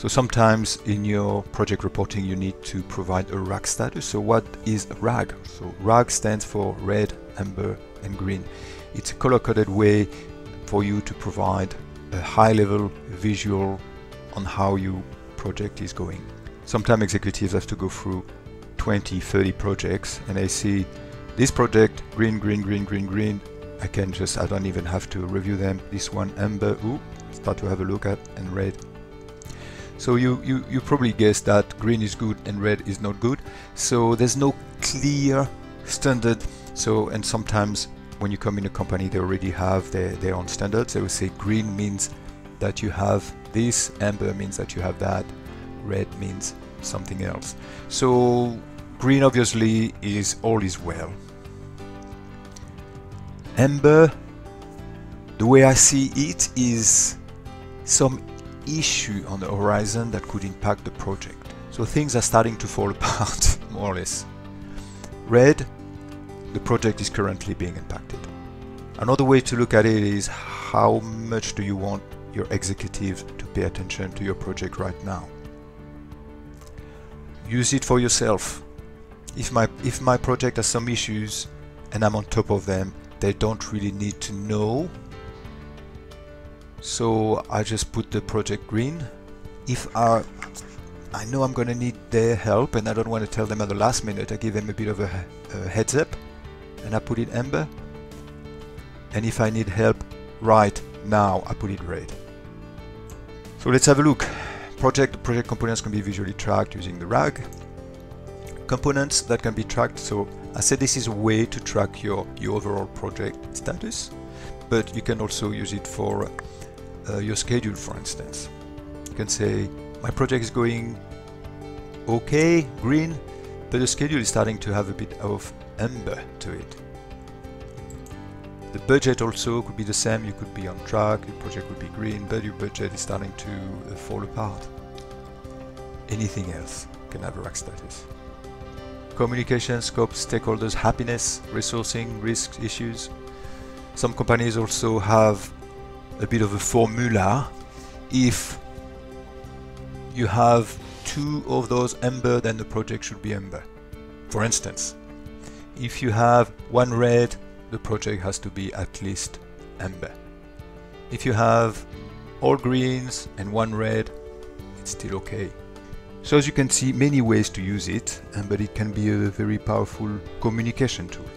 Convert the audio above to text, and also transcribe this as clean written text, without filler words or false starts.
So sometimes in your project reporting you need to provide a RAG status. So what is a RAG? So RAG stands for red, amber and green. It's a color-coded way for you to provide a high-level visual on how your project is going. Sometimes executives have to go through 20, 30 projects and they see this project, green, green, green, green, green. I don't even have to review them. This one, amber, ooh, start to have a look at, and red. So you probably guessed that green is good and red is not good. So there's no clear standard. So, and sometimes when you come in a company, they already have their own standards. They will say green means that you have this, amber means that you have that, red means something else. So green obviously is all is well. Amber, the way I see it, is some issue on the horizon that could impact the project. So things are starting to fall apart, more or less. Red, the project is currently being impacted. Another way to look at it is how much do you want your executive to pay attention to your project right now. Use it for yourself. If my project has some issues and I'm on top of them, they don't really need to know. So I just put the project green. If I know I'm going to need their help and I don't want to tell them at the last minute, I give them a bit of a heads up and I put it amber. And if I need help right now, I put it red. So let's have a look. Project components can be visually tracked using the RAG. Components that can be tracked. So I said this is a way to track your overall project status, but you can also use it for your schedule, for instance. You can say my project is going okay, green, but the schedule is starting to have a bit of amber to it. The budget also could be the same. You could be on track, your project would be green, but your budget is starting to fall apart. Anything else can have a RAG status. Communication, scope, stakeholders, happiness, resourcing, risks, issues. Some companies also have a bit of a formula. If you have 2 of those amber, then the project should be amber. For instance, if you have 1 red, the project has to be at least amber. If you have all greens and 1 red, it's still okay. So as you can see, many ways to use it, but it can be a very powerful communication tool.